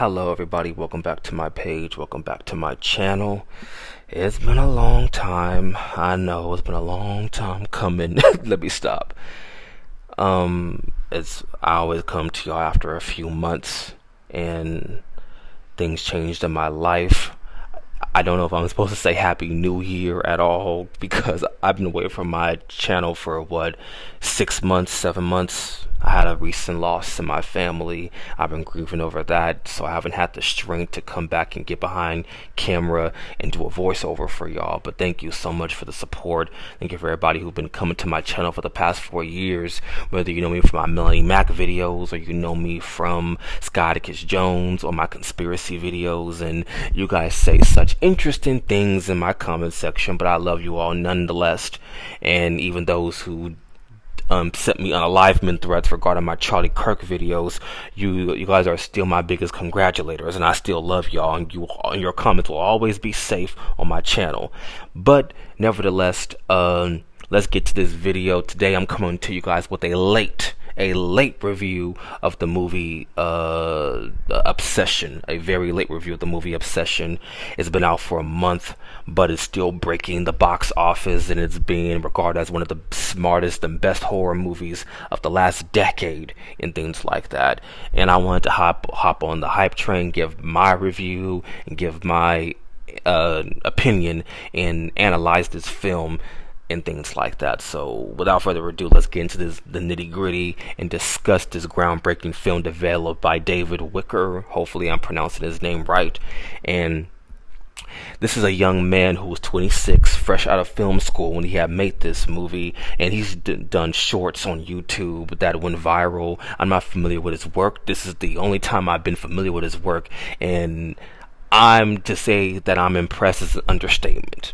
Hello everybody, welcome back to my page, welcome back to my channel. It's been a long time. I know it's been a long time coming. Let me stop. It's I always come to y'all after a few months and things changed in my life. I don't know if I'm supposed to say Happy New Year at all because I've been away from my channel for 6 months, 7 months. I had a recent loss in my family. I've been grieving over that, so I haven't had the strength to come back and get behind camera and do a voiceover for y'all. But thank you so much for the support. Thank you for everybody who's been coming to my channel for the past 4 years. Whether you know me from my Melanie Mac videos or you know me from Skyticus Jones or my conspiracy videos, and you guys say such interesting things in my comment section, but I love you all nonetheless. And even those who sent me unalivement threats regarding my Charlie Kirk videos, you guys are still my biggest congratulators, and I still love y'all, and your comments will always be safe on my channel. But nevertheless, let's get to this video. Today I'm coming to you guys with a late review of the movie Obsession. A very late review of the movie Obsession. It's been out for a month, but it's still breaking the box office, and it's being regarded as one of the smartest and best horror movies of the last decade and things like that. And I wanted to hop on the hype train, give my review and give my opinion and analyze this film and things like that. So without further ado, let's get into the nitty-gritty and discuss this groundbreaking film developed by David Wicker. Hopefully I'm pronouncing his name right. And this is a young man who was 26, fresh out of film school when he had made this movie, and he's done shorts on YouTube that went viral. I'm not familiar with his work. This is the only time I've been familiar with his work, and to say that I'm impressed is an understatement.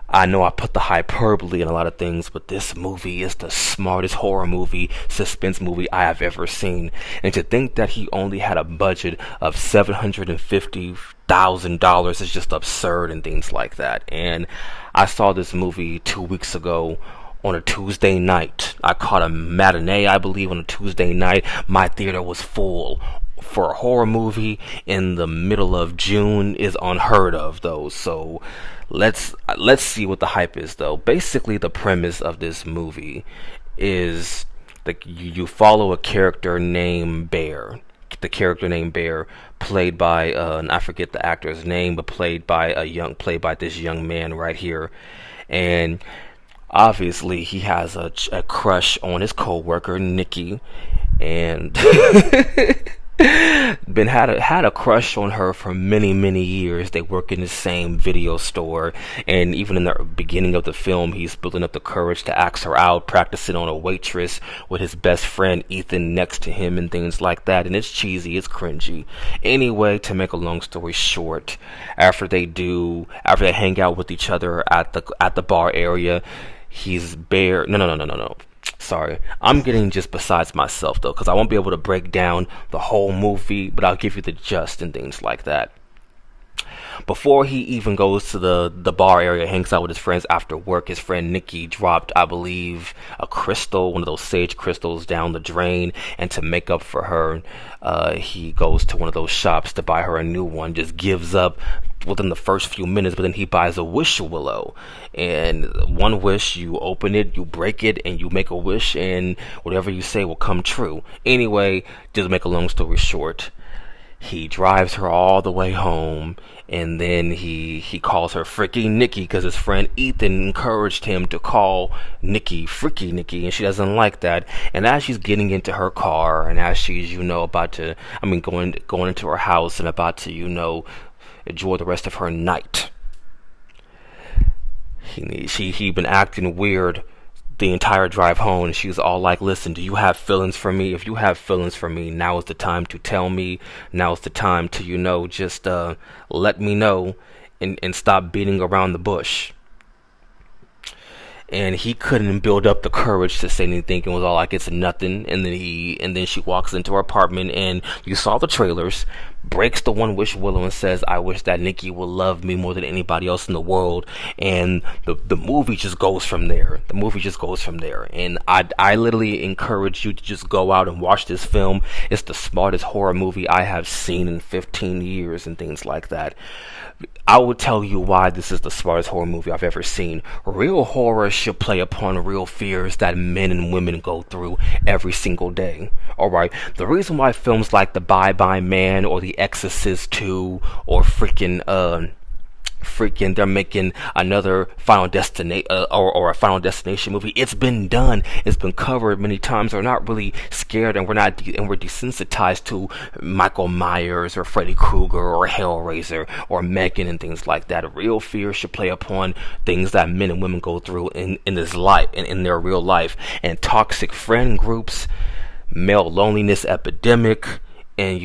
I know I put the hyperbole in a lot of things, but this movie is the smartest horror movie, suspense movie I have ever seen. And to think that he only had a budget of $750,000 is just absurd and things like that. And I saw this movie 2 weeks ago on a Tuesday night. I caught a matinee, I believe, on a Tuesday night. My theater was full. For a horror movie in the middle of June is unheard of, though. So let's see what the hype is, though. Basically, the premise of this movie is that you follow a character named Bear. The character named Bear, played by and I forget the actor's name, but played by this young man right here. And obviously he has a crush on his co-worker Nikki, and had a crush on her for many years. They work in the same video store, and even in the beginning of the film, he's building up the courage to ask her out, practicing on a waitress with his best friend Ethan next to him and things like that. And it's cheesy, it's cringy. Anyway, to make a long story short, after they hang out with each other at the bar area, no. Sorry, I'm getting just besides myself, though, because I won't be able to break down the whole movie, but I'll give you the gist and things like that. Before he even goes to the bar area, hangs out with his friends after work, his friend Nikki dropped, I believe, a crystal, one of those sage crystals, down the drain, and to make up for her, he goes to one of those shops to buy her a new one, just gives up within the first few minutes, but then he buys a wish willow, and one wish, you open it, you break it, and you make a wish, and whatever you say will come true. Anyway, just to make a long story short, he drives her all the way home, and then he calls her Freaky Nikki because his friend Ethan encouraged him to call Nikki Freaky Nikki, and she doesn't like that. And as she's getting into her car, and as she's going into her house and about to enjoy the rest of her night, he been acting weird the entire drive home, and she's all like, listen, do you have feelings for me? If you have feelings for me, now is the time to tell me. Now is the time to just let me know and stop beating around the bush. And he couldn't build up the courage to say anything, and was all like, it's nothing. And then she walks into her apartment, and you saw the trailers. breaks the one wish Willow and says, I wish that Nikki would love me more than anybody else in the world. And the movie just goes from there. The movie just goes from there. And I literally encourage you to just go out and watch this film. It's the smartest horror movie I have seen in 15 years and things like that. I will tell you why this is the smartest horror movie I've ever seen. Real horror should play upon real fears that men and women go through every single day. Alright, the reason why films like The Bye Bye Man or The Exorcist 2 or they're making another Final Destination or a Final Destination movie. It's been done. It's been covered many times. We're not really scared, and we're desensitized to Michael Myers or Freddy Krueger or Hellraiser or Megan and things like that. Real fear should play upon things that men and women go through in this life and in their real life. And toxic friend groups, male loneliness epidemic, and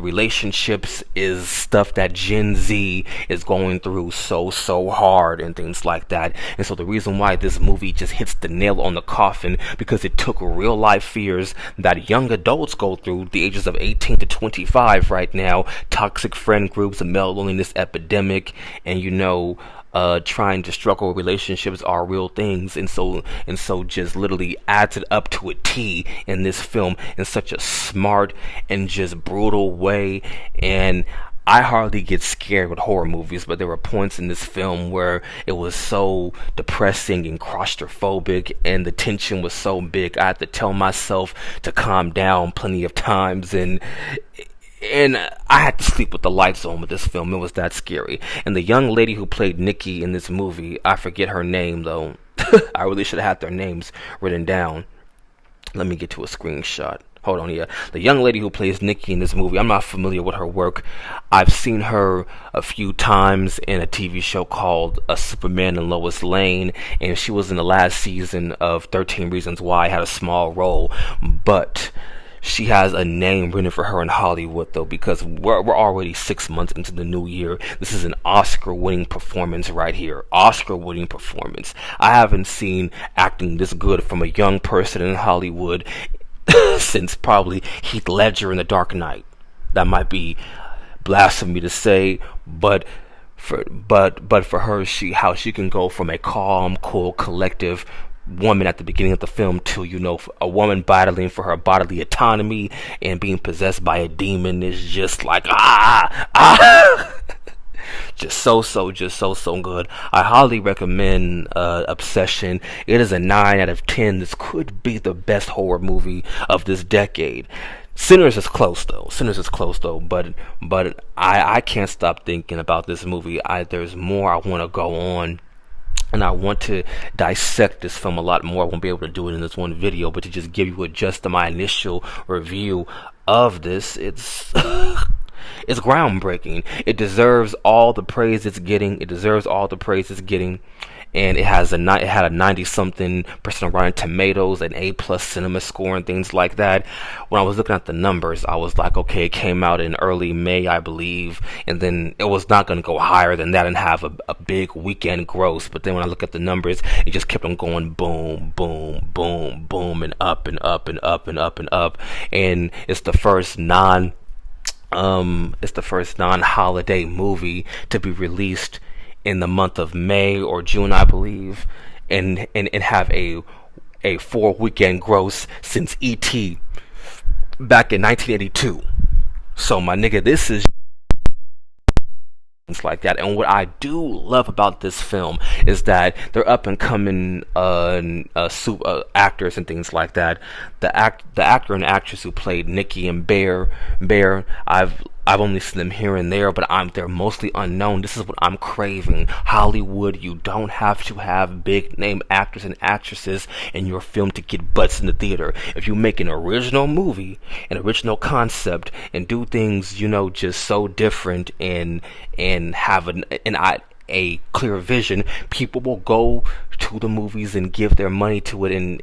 relationships is stuff that Gen Z is going through so hard and things like that. And so the reason why this movie just hits the nail on the coffin, because it took real life fears that young adults go through, the ages of 18 to 25 right now, toxic friend groups, a male loneliness epidemic, and trying to struggle with relationships are real things, and so just literally adds it up to a T in this film in such a smart and just brutal way. And I hardly get scared with horror movies, but there were points in this film where it was so depressing and claustrophobic, and the tension was so big. I had to tell myself to calm down plenty of times, and I had to sleep with the lights on with this film. It was that scary. And the young lady who played Nikki in this movie, I forget her name though. I really should have had their names written down. Let me get to a screenshot. Hold on, yeah. The young lady who plays Nikki in this movie, I'm not familiar with her work. I've seen her a few times in a TV show called Superman and Lois Lane, and she was in the last season of 13 Reasons Why, had a small role, but she has a name written for her in Hollywood, though, because we're already 6 months into the new year. This is an Oscar-winning performance right here. Oscar-winning performance. I haven't seen acting this good from a young person in Hollywood since probably Heath Ledger in The Dark Knight. That might be blasphemy to say, but for her, how she can go from a calm, cool, collective woman at the beginning of the film to a woman battling for her bodily autonomy and being possessed by a demon is just like just so good. I highly recommend Obsession. It is a 9 out of 10. This could be the best horror movie of this decade. Sinners is close though, but I can't stop thinking about this movie. There's more I want to go on, and I want to dissect this film a lot more. I won't be able to do it in this one video, but to just give you my initial review of this, it's it's groundbreaking. It deserves all the praise it's getting. And it had a 90-something% on Rotten Tomatoes, an A+ cinema score, and things like that. When I was looking at the numbers, I was like, okay, it came out in early May, I believe, and then it was not going to go higher than that and have a big weekend gross. But then when I look at the numbers, it just kept on going boom, boom, boom, boom, and up and up and up and up and up. And it's the first non-holiday movie to be released in the month of May or June, I believe, and have a 4 weekend gross since E.T. back in 1982. So my nigga, this is like that. And what I do love about this film is that they're up and coming actors and things like that. The actor and actress who played Nikki and Bear, I've only seen them here and there, but they're mostly unknown. This is what I'm craving. Hollywood, you don't have to have big name actors and actresses in your film to get butts in the theater. If you make an original movie, an original concept, and do things, just so different and have a clear vision, people will go to the movies and give their money to it and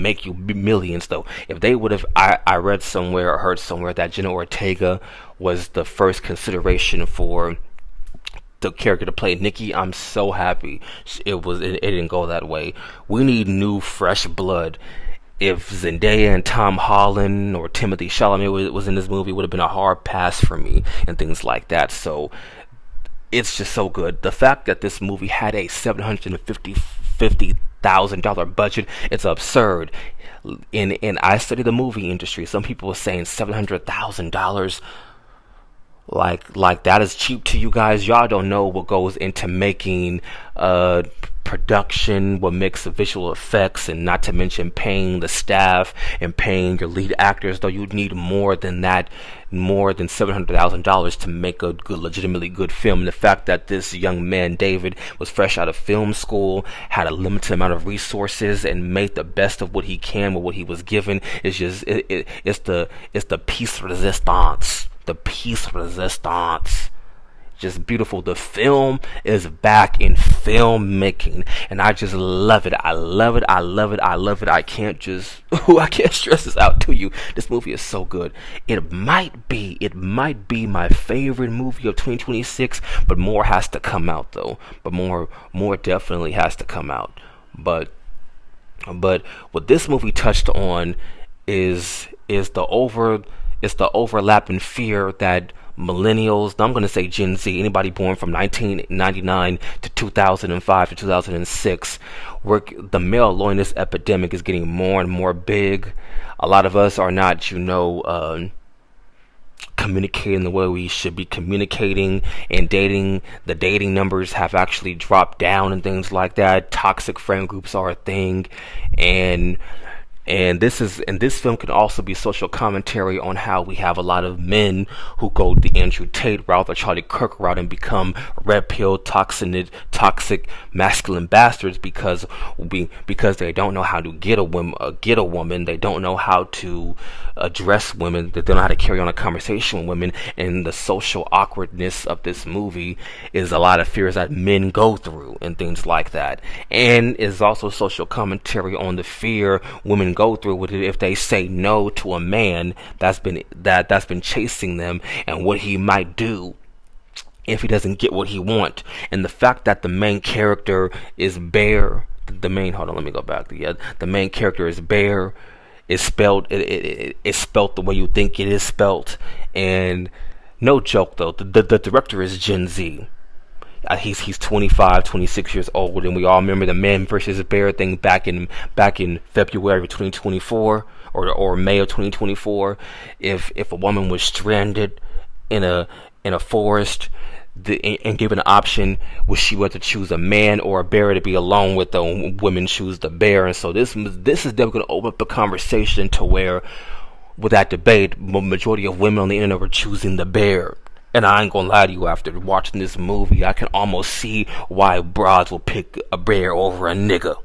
make you millions. Though if they would have, I read somewhere or heard somewhere that Jenna Ortega was the first consideration for the character to play Nikki. I'm so happy it didn't go that way. We need new fresh blood if Zendaya and Tom Holland or Timothy Chalamet was in this movie, it would have been a hard pass for me and things like that. So it's just so good. The fact that this movie had a $750,000 budget, it's absurd. And I study the movie industry. Some people were saying $700,000. Like that is cheap to you guys. Y'all don't know what goes into making production, what makes the visual effects, and not to mention paying the staff and paying your lead actors. Though you need more than that, more than $700,000 to make a good, legitimately good film. And the fact that this young man David was fresh out of film school, had a limited amount of resources, and made the best of what he can with what he was given is just it's the piece resistance. The piece resistance. Just beautiful. The film is back in filmmaking, and I just love it. I love it. I love it. I love it. I can't stress this out to you. This movie is so good. It might be my favorite movie of 2026, but more has to come out though. But more definitely has to come out. But what this movie touched on is the overlapping fear that millennials, I'm going to say Gen Z, anybody born from 1999 to 2005 to 2006, the male loneliness epidemic is getting more and more big. A lot of us are not, communicating the way we should be communicating, and the dating numbers have actually dropped down and things like that. Toxic friend groups are a thing, and this film can also be social commentary on how we have a lot of men who go the Andrew Tate route, the Charlie Kirk route, and become red pill toxic masculine bastards because they don't know how to get a woman. They don't know how to address women. They don't know how to carry on a conversation with women. And the social awkwardness of this movie is a lot of fears that men go through and things like that. And is also social commentary on the fear women go through with it if they say no to a man that's been chasing them, and what he might do if he doesn't get what he wants. And the fact that the main character is Bear, the main character is Bear, is spelled it's spelled the way you think it is spelled. And no joke though, the director is Gen Z. He's 25, 26 years old, and we all remember the Man versus Bear thing back in February of 2024 or May of 2024. If a woman was stranded in a forest and given an option, would she whether to choose a man or a bear to be alone with? The women choose the bear, and so this is definitely going to open up a conversation to where, with that debate, the majority of women on the internet were choosing the bear. And I ain't gonna lie to you, after watching this movie, I can almost see why bras will pick a bear over a nigga.